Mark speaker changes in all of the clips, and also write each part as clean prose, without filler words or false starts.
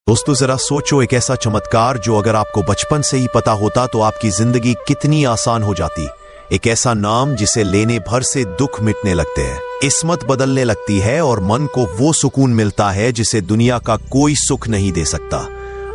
Speaker 1: दोस्तों जरा सोचो, एक ऐसा चमत्कार जो अगर आपको बचपन से ही पता होता तो आपकी जिंदगी कितनी आसान हो जाती। एक ऐसा नाम जिसे लेने भर से दुख मिटने लगते हैं, किस्मत बदलने लगती है और मन को वो सुकून मिलता है जिसे दुनिया का कोई सुख नहीं दे सकता।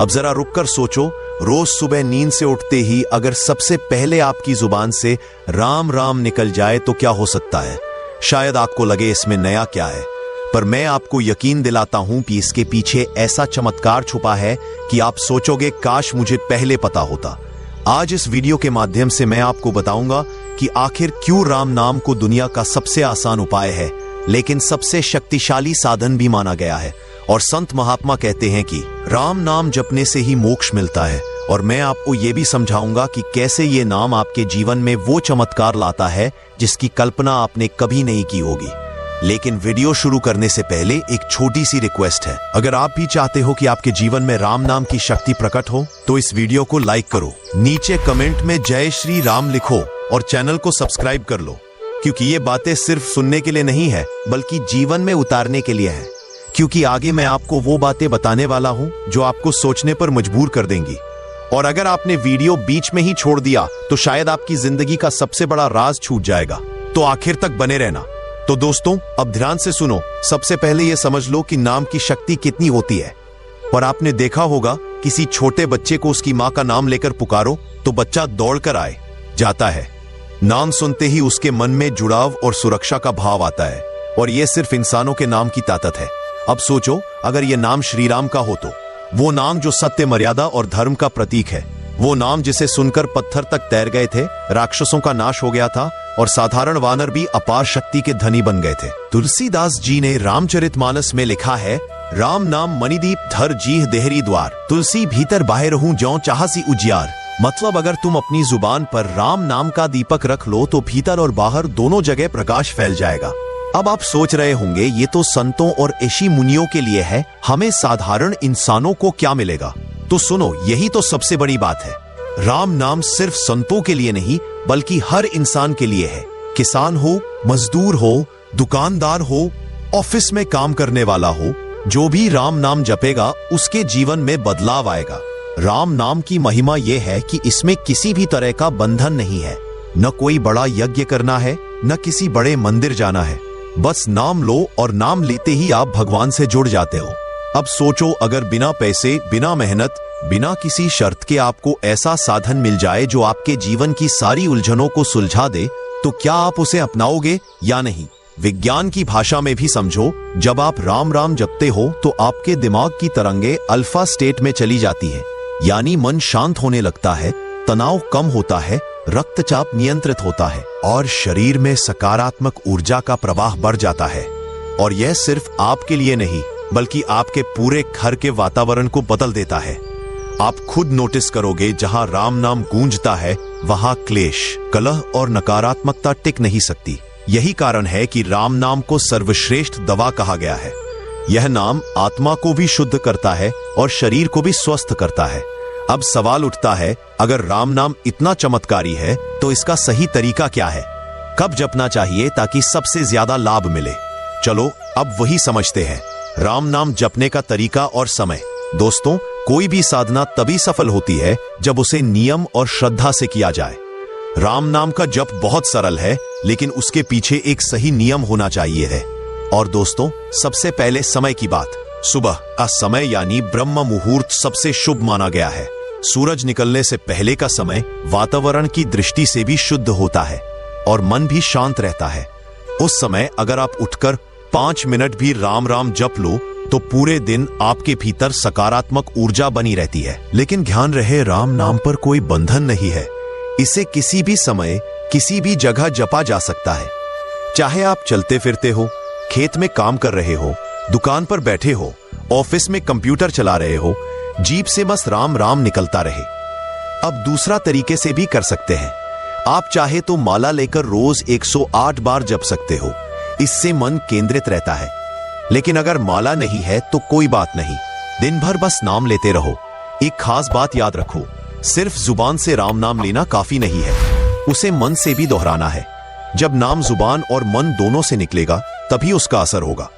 Speaker 1: अब जरा रुककर सोचो, रोज सुबह नींद से उठते ही अगर सबसे पहले आपकी जुबान से राम राम निकल जाए तो क्या हो सकता है। शायद आपको लगे इसमें नया क्या है, पर मैं आपको यकीन दिलाता हूं कि इसके पीछे ऐसा चमत्कार छुपा है कि आप सोचोगे काश मुझे पहले पता होता। आज इस वीडियो के माध्यम से मैं आपको बताऊंगा कि आखिर क्यों राम नाम को दुनिया का सबसे आसान उपाय है, लेकिन सबसे शक्तिशाली साधन भी माना गया है। और संत महात्मा कहते हैं कि राम नाम जपने से ही मोक्ष मिलता है। और मैं आपको ये भी समझाऊंगा कि कैसे ये नाम आपके जीवन में वो चमत्कार लाता है जिसकी कल्पना आपने कभी नहीं की होगी। लेकिन वीडियो शुरू करने से पहले एक छोटी सी रिक्वेस्ट है, अगर आप भी चाहते हो कि आपके जीवन में राम नाम की शक्ति प्रकट हो तो इस वीडियो को लाइक करो, नीचे कमेंट में जय श्री राम लिखो और चैनल को सब्सक्राइब कर लो, क्योंकि ये बातें सिर्फ सुनने के लिए नहीं है बल्कि जीवन में उतारने के लिए है। क्योंकि आगे मैं आपको वो बातें बताने वाला हूं जो आपको सोचने पर मजबूर कर देंगी। और अगर आपने वीडियो बीच में ही छोड़ दिया तो शायद आपकी जिंदगी का सबसे बड़ा राज छूट जाएगा। तो आखिर तक बने रहना। तो दोस्तों अब ध्यान से सुनो। सबसे पहले ये समझ लो कि नाम की शक्ति कितनी होती है। पर आपने देखा होगा किसी छोटे बच्चे को उसकी माँ का नाम लेकर पुकारो तो बच्चा दौड़कर आए जाता है। नाम सुनते ही उसके मन में जुड़ाव और सुरक्षा का भाव आता है। और यह सिर्फ इंसानों के नाम की ताकत है। अब सोचो, अगर यह नाम श्री राम का हो तो वो नाम जो सत्य, मर्यादा और धर्म का प्रतीक है, वो नाम जिसे सुनकर पत्थर तक तैर गए थे, राक्षसों का नाश हो गया था और साधारण वानर भी अपार शक्ति के धनी बन गए थे। तुलसीदास जी ने रामचरितमानस में लिखा है, राम नाम मणिदीप धर जीह देहरी द्वार, तुलसी भीतर बाहर रहूं ज्यों चाहसी उजियार। मतलब अगर तुम अपनी जुबान पर राम नाम का दीपक रख लो तो भीतर और बाहर दोनों जगह प्रकाश फैल जाएगा। अब आप सोच रहे होंगे ये तो संतों और ऋषि मुनियों के लिए है, हमें साधारण इंसानों को क्या मिलेगा। तो सुनो, यही तो सबसे बड़ी बात है। राम नाम सिर्फ संतों के लिए नहीं बल्कि हर इंसान के लिए है। किसान हो, मजदूर हो, दुकानदार हो, ऑफिस में काम करने वाला हो, जो भी राम नाम जपेगा उसके जीवन में बदलाव आएगा। राम नाम की महिमा यह है कि इसमें किसी भी तरह का बंधन नहीं है। न कोई बड़ा यज्ञ करना है, न किसी बड़े मंदिर जाना है। बस नाम लो और नाम लेते ही आप भगवान से जुड़ जाते हो। अब सोचो, अगर बिना पैसे, बिना मेहनत, बिना किसी शर्त के आपको ऐसा साधन मिल जाए जो आपके जीवन की सारी उलझनों को सुलझा दे, तो क्या आप उसे अपनाओगे या नहीं। विज्ञान की भाषा में भी समझो, जब आप राम राम जपते हो तो आपके दिमाग की तरंगे अल्फा स्टेट में चली जाती है, यानी मन शांत होने लगता है, तनाव कम होता है, रक्तचाप नियंत्रित होता है और शरीर में सकारात्मक ऊर्जा का प्रवाह बढ़ जाता है। और यह सिर्फ आपके लिए नहीं बल्कि आपके पूरे घर के वातावरण को बदल देता है। आप खुद नोटिस करोगे, जहां राम नाम गूंजता है वहां क्लेश, कलह और नकारात्मकता टिक नहीं सकती। यही कारण है कि राम नाम को सर्वश्रेष्ठ दवा कहा गया है। यह नाम आत्मा को भी शुद्ध करता है और शरीर को भी स्वस्थ करता है। अब सवाल उठता है, अगर राम नाम इतना चमत्कारी है तो इसका सही तरीका क्या है, कब जपना चाहिए ताकि सबसे ज्यादा लाभ मिले। चलो अब वही समझते हैं, राम नाम जपने का तरीका और समय। दोस्तों, कोई भी साधना तभी सफल होती है जब उसे नियम और श्रद्धा से किया जाए। राम नाम का जप बहुत सरल है, लेकिन उसके पीछे एक सही नियम होना चाहिए है। और दोस्तों, सबसे पहले समय की बात। सुबह का समय यानी ब्रह्म मुहूर्त सबसे शुभ माना गया है। सूरज निकलने से पहले का समय वातावरण की दृष्टि से भी शुद्ध होता है और मन भी शांत रहता है। उस समय अगर आप उठकर 5 मिनट भी राम राम जप लो तो पूरे दिन आपके भीतर सकारात्मक ऊर्जा बनी रहती है। लेकिन ध्यान रहे, राम नाम पर कोई बंधन नहीं है। इसे किसी भी समय, किसी भी जगह जपा जा सकता है। चाहे आप चलते फिरते हो, खेत में काम कर रहे हो, दुकान पर बैठे हो, ऑफिस में कंप्यूटर चला रहे हो, जीभ से बस राम राम निकलता रहे। अब दूसरा तरीके से भी कर सकते हैं। आप चाहे तो माला लेकर रोज 108 बार जप सकते हो। इससे मन केंद्रित रहता है। लेकिन अगर माला नहीं है तो कोई बात नहीं, दिन भर बस नाम लेते रहो। एक खास बात याद रखो, सिर्फ जुबान से राम नाम लेना काफी नहीं है, उसे मन से भी दोहराना है। जब नाम जुबान और मन दोनों से निकलेगा तभी उसका असर होगा,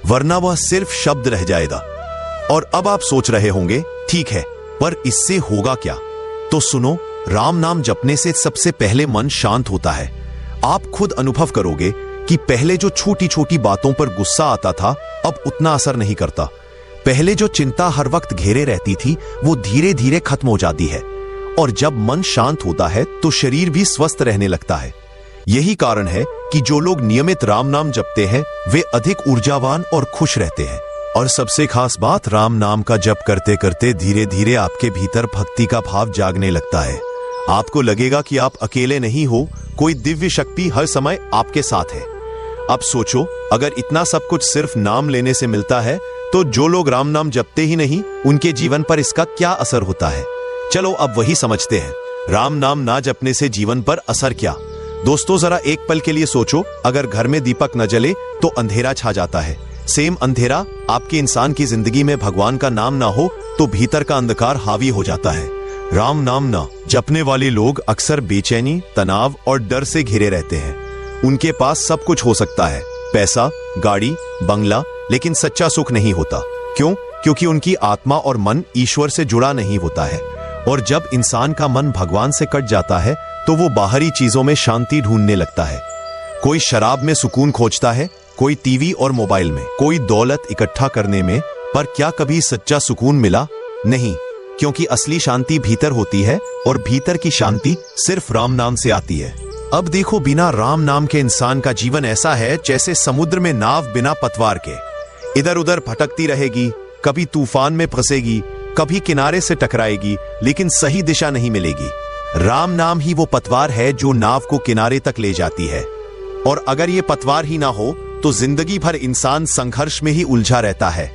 Speaker 1: वरना वह सिर्फ शब्द रह जाएगा। और अब आप सोच रहे होंगे, ठीक है, पर इससे होगा क्या? तो सुनो, राम नाम जपने से सबसे पहले मन शांत होता है। आप खुद अनुभव करोगे कि पहले जो छोटी छोटी बातों पर गुस्सा आता था, अब उतना असर नहीं करता। पहले जो चिंता हर वक्त घेरे रहती थी, वो धीरे धीरे खत्म हो जाती है। और जब मन शांत होता है तो शरीर भी स्वस्थ रहने लगता है। यही कारण है कि जो लोग नियमित राम नाम जपते हैं, वे अधिक ऊर्जावान और खुश रहते हैं। और सबसे खास बात, राम नाम का जप करते करते धीरे धीरे आपके भीतर भक्ति का भाव जागने लगता है। आपको लगेगा कि आप अकेले नहीं हो, कोई दिव्य शक्ति हर समय आपके साथ है। अब सोचो, अगर इतना सब कुछ सिर्फ नाम लेने से मिलता है, तो जो लोग राम नाम जपते ही नहीं, उनके जीवन पर इसका क्या असर होता है? चलो अब वही समझते हैं। राम नाम ना जपने से जीवन पर असर क्या? दोस्तों, जरा एक पल के लिए सोचो, अगर घर में दीपक न जले तो अंधेरा छा जाता है। सेम अंधेरा आपके इंसान की जिंदगी में भगवान का नाम ना हो तो भीतर का अंधकार हावी हो जाता है। राम नाम ना जपने वाले लोग अक्सर बेचैनी, तनाव और डर से घिरे रहते हैं। उनके पास सब कुछ हो सकता है, पैसा, गाड़ी, बंगला, लेकिन सच्चा सुख नहीं होता। क्यों? क्योंकि उनकी आत्मा और मन ईश्वर से जुड़ा नहीं होता है। और जब इंसान का मन भगवान से कट जाता है तो वो बाहरी चीजों में शांति ढूंढने लगता है। कोई शराब में सुकून खोजता है, कोई टीवी और मोबाइल में, कोई दौलत इकट्ठा करने में। पर क्या कभी सच्चा सुकून मिला? नहीं, क्योंकि असली शांति भीतर होती है और भीतर की शांति सिर्फ राम नाम से आती है। अब देखो, बिना राम नाम के इंसान का जीवन ऐसा है जैसे समुद्र में नाव बिना पतवार के। इधर उधर भटकती रहेगी, कभी तूफान में फंसेगी, कभी किनारे से टकराएगी, लेकिन सही दिशा नहीं मिलेगी। राम नाम ही वो पतवार है जो नाव को किनारे तक ले जाती है। और अगर ये पतवार ही ना हो तो जिंदगी भर इंसान संघर्ष में ही उलझा रहता है।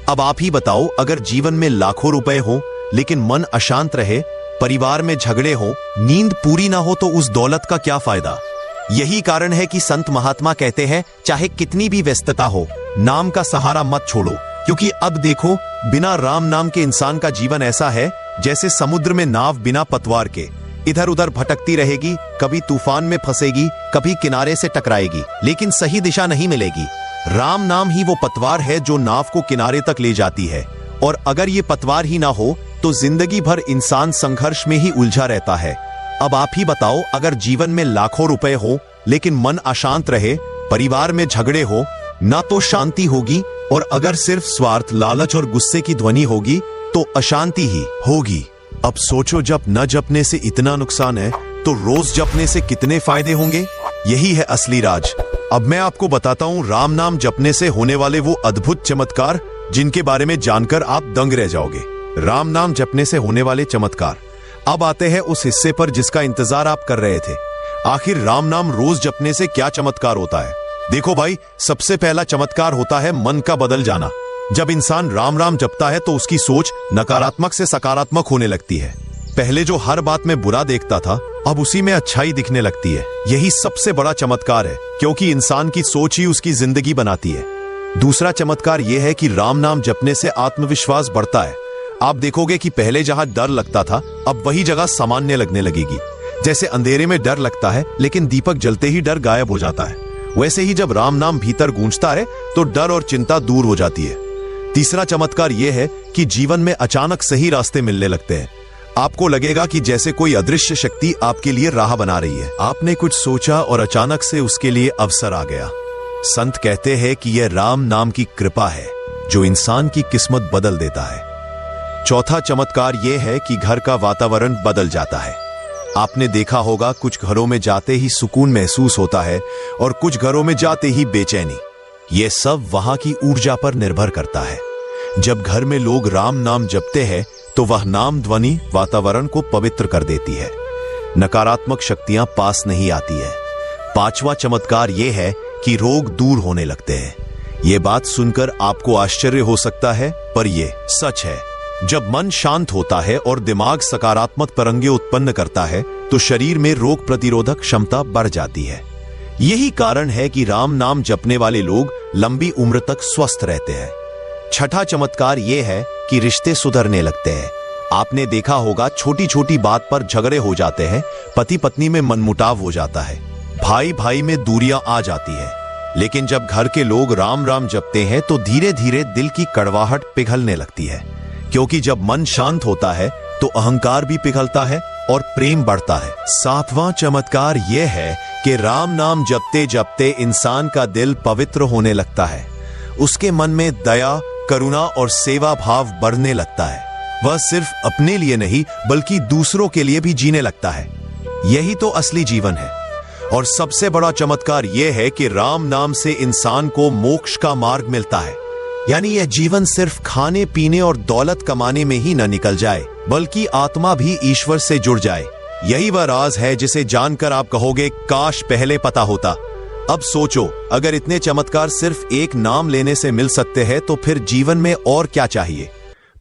Speaker 1: अब आप ही बताओ, अगर जीवन में लाखों रुपए हो लेकिन मन अशांत रहे, परिवार में झगड़े हो, नींद पूरी ना हो, तो उस दौलत का क्या फायदा? यही कारण है कि संत महात्मा कहते हैं, चाहे कितनी भी व्यस्तता हो, नाम का सहारा मत छोड़ो। क्योंकि अब देखो, बिना राम नाम के इंसान का जीवन ऐसा है जैसे समुद्र में नाव बिना पतवार के। इधर उधर भटकती रहेगी, कभी तूफान में फंसेगी, कभी किनारे से टकराएगी, लेकिन सही दिशा नहीं मिलेगी। राम नाम ही वो पतवार है जो नाव को किनारे तक ले जाती है। और अगर ये पतवार ही ना हो तो जिंदगी भर इंसान संघर्ष में ही उलझा रहता है। अब आप ही बताओ, अगर जीवन में लाखों रुपए हो लेकिन मन अशांत रहे, परिवार में झगड़े हो, ना तो शांति होगी, और अगर सिर्फ स्वार्थ, लालच और गुस्से की ध्वनि होगी तो अशांति ही होगी। अब सोचो, जब न जपने से इतना नुकसान है तो रोज जपने से कितने फायदे होंगे? यही है असली राज। अब मैं आपको बताता हूँ राम नाम जपने से होने वाले वो अद्भुत चमत्कार जिनके बारे में जानकर आप दंग रह जाओगे। राम नाम जपने से होने वाले चमत्कार। अब आते हैं उस हिस्से पर जिसका इंतजार आप कर रहे थे। आखिर राम नाम रोज जपने से क्या चमत्कार होता है? देखो भाई, सबसे पहला चमत्कार होता है मन का बदल जाना। जब इंसान राम राम जपता है तो उसकी सोच नकारात्मक से सकारात्मक होने लगती है। पहले जो हर बात में बुरा देखता था, अब उसी में अच्छाई दिखने लगती है। यही सबसे बड़ा चमत्कार है, क्योंकि इंसान की सोच ही उसकी जिंदगी बनाती है। दूसरा चमत्कार यह है कि राम नाम जपने से आत्मविश्वास बढ़ता है। आप देखोगे कि पहले जहां डर लगता था, अब वही जगह सामान्य लगने लगेगी। जैसे अंधेरे में डर लगता है लेकिन दीपक जलते ही डर गायब हो जाता है, वैसे ही जब राम नाम भीतर गूंजता है तो डर और चिंता दूर हो जाती है। तीसरा चमत्कार यह है कि जीवन में अचानक सही रास्ते मिलने लगते हैं। आपको लगेगा कि जैसे कोई अदृश्य शक्ति आपके लिए राह बना रही है। आपने कुछ सोचा और अचानक से उसके लिए अवसर आ गया। संत कहते हैं कि यह राम नाम की कृपा है जो इंसान की किस्मत बदल देता है। चौथा चमत्कार यह है कि घर का वातावरण बदल जाता है। आपने देखा होगा, कुछ घरों में जाते ही सुकून महसूस होता है और कुछ घरों में जाते ही बेचैनी। यह सब वहां की ऊर्जा पर निर्भर करता है। जब घर में लोग राम नाम जपते हैं तो वह नाम ध्वनि वातावरण को पवित्र कर देती है। नकारात्मक शक्तियां पास नहीं आती है। पांचवा चमत्कार यह है कि रोग दूर होने लगते हैं। यह बात सुनकर आपको आश्चर्य हो सकता है, पर यह सच है। जब मन शांत होता है और दिमाग सकारात्मक तरंगे उत्पन्न करता है तो शरीर में रोग प्रतिरोधक क्षमता बढ़ जाती है। यही कारण है कि राम नाम जपने वाले लोग लंबी उम्र तक स्वस्थ रहते हैं। छठा चमत्कार यह है कि रिश्ते सुधरने लगते हैं। आपने देखा होगा, छोटी छोटी बात पर झगड़े हो जाते हैं, पति पत्नी में मनमुटाव हो जाता है, भाई भाई में दूरियां आ जाती है। लेकिन जब घर के लोग राम राम जपते हैं तो धीरे धीरे दिल की कड़वाहट पिघलने लगती है, क्योंकि जब मन शांत होता है तो अहंकार भी पिघलता है और प्रेम बढ़ता है। 7वां चमत्कार यह है कि राम नाम जपते जपते इंसान का दिल पवित्र होने लगता है। उसके मन में दया, करुणा और सेवा भाव बढ़ने लगता है। वह सिर्फ अपने लिए नहीं बल्कि दूसरों के लिए भी जीने लगता है। यही तो असली जीवन है। और सबसे बड़ा चमत्कार यह है कि राम नाम से इंसान को मोक्ष का मार्ग मिलता है। यानी यह जीवन सिर्फ खाने पीने और दौलत कमाने में ही न निकल जाए, बल्कि आत्मा भी ईश्वर से जुड़ जाए। यही वह राज है जिसे जानकर आप कहोगे, काश पहले पता होता। अब सोचो, अगर इतने चमत्कार सिर्फ एक नाम लेने से मिल सकते हैं तो फिर जीवन में और क्या चाहिए।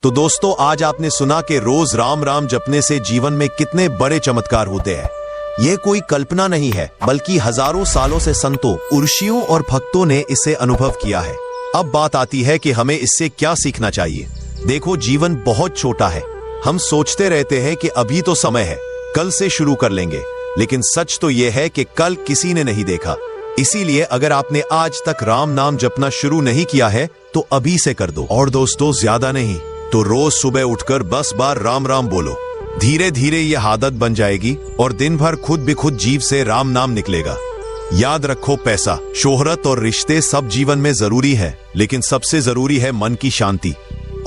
Speaker 1: तो दोस्तों, आज आपने सुना कि रोज राम राम जपने से जीवन में कितने बड़े चमत्कार होते हैं। यह कोई कल्पना नहीं है, बल्कि हजारों सालों से संतों, ऋषियों और भक्तों ने इसे अनुभव किया है। अब बात आती है कि हमें इससे क्या सीखना चाहिए। देखो, जीवन बहुत छोटा है। हम सोचते रहते हैं कि अभी तो समय है, कल से शुरू कर लेंगे, लेकिन सच तो यह है कि कल किसी ने नहीं देखा। इसीलिए अगर आपने आज तक राम नाम जपना शुरू नहीं किया है तो अभी से कर दो। और दोस्तों, ज्यादा नहीं तो रोज सुबह उठकर 10 बार राम राम बोलो। धीरे धीरे यह आदत बन जाएगी और दिन भर खुद भी खुद जीव से राम नाम निकलेगा। याद रखो, पैसा, शोहरत और रिश्ते सब जीवन में जरूरी है, लेकिन सबसे जरूरी है मन की शांति।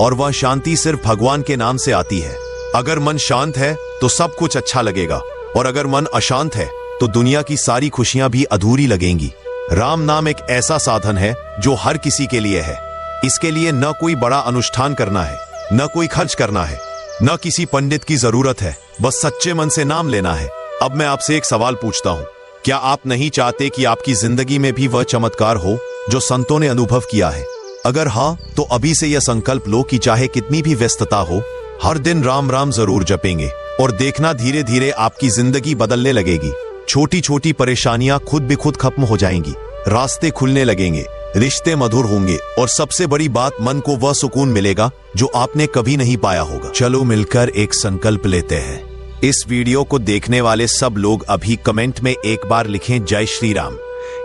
Speaker 1: और वह शांति सिर्फ भगवान के नाम से आती है। अगर मन शांत है तो सब कुछ अच्छा लगेगा, और अगर मन अशांत है तो दुनिया की सारी खुशियां भी अधूरी लगेंगी। राम नाम एक ऐसा साधन है जो हर किसी के लिए है। इसके लिए न कोई बड़ा अनुष्ठान करना है, न कोई खर्च करना है, न किसी पंडित की जरूरत है। बस सच्चे मन से नाम लेना है। अब मैं आपसे एक सवाल पूछता हूँ, क्या आप नहीं चाहते कि आपकी जिंदगी में भी वह चमत्कार हो जो संतों ने अनुभव किया है? अगर हाँ, तो अभी से यह संकल्प लो कि चाहे कितनी भी व्यस्तता हो, हर दिन राम राम जरूर जपेंगे। और देखना, धीरे धीरे आपकी जिंदगी बदलने लगेगी। छोटी छोटी परेशानियां खुद भी खुद खत्म हो जाएंगी, रास्ते खुलने लगेंगे, रिश्ते मधुर होंगे, और सबसे बड़ी बात, मन को वह सुकून मिलेगा जो आपने कभी नहीं पाया होगा। चलो मिलकर एक संकल्प लेते हैं। इस वीडियो को देखने वाले सब लोग अभी कमेंट में एक बार लिखें, जय श्री राम।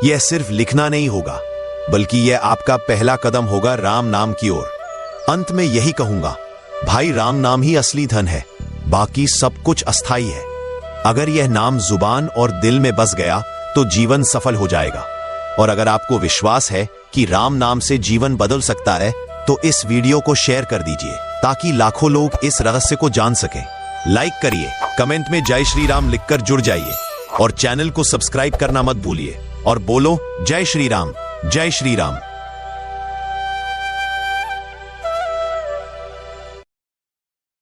Speaker 1: यह सिर्फ लिखना नहीं होगा, बल्कि यह आपका पहला कदम होगा राम नाम की ओर। अंत में यही कहूंगा, भाई, राम नाम ही असली धन है, बाकी सब कुछ अस्थाई है। अगर यह नाम जुबान और दिल में बस गया तो जीवन सफल हो जाएगा। और अगर आपको विश्वास है कि राम नाम से जीवन बदल सकता है तो इस वीडियो को शेयर कर दीजिए, ताकि लाखों लोग इस रहस्य को जान सकें। लाइक करिए, कमेंट में जय श्री राम लिखकर जुड़ जाइए, और चैनल को सब्सक्राइब करना मत भूलिए। और बोलो, जय श्री राम, जय श्री राम।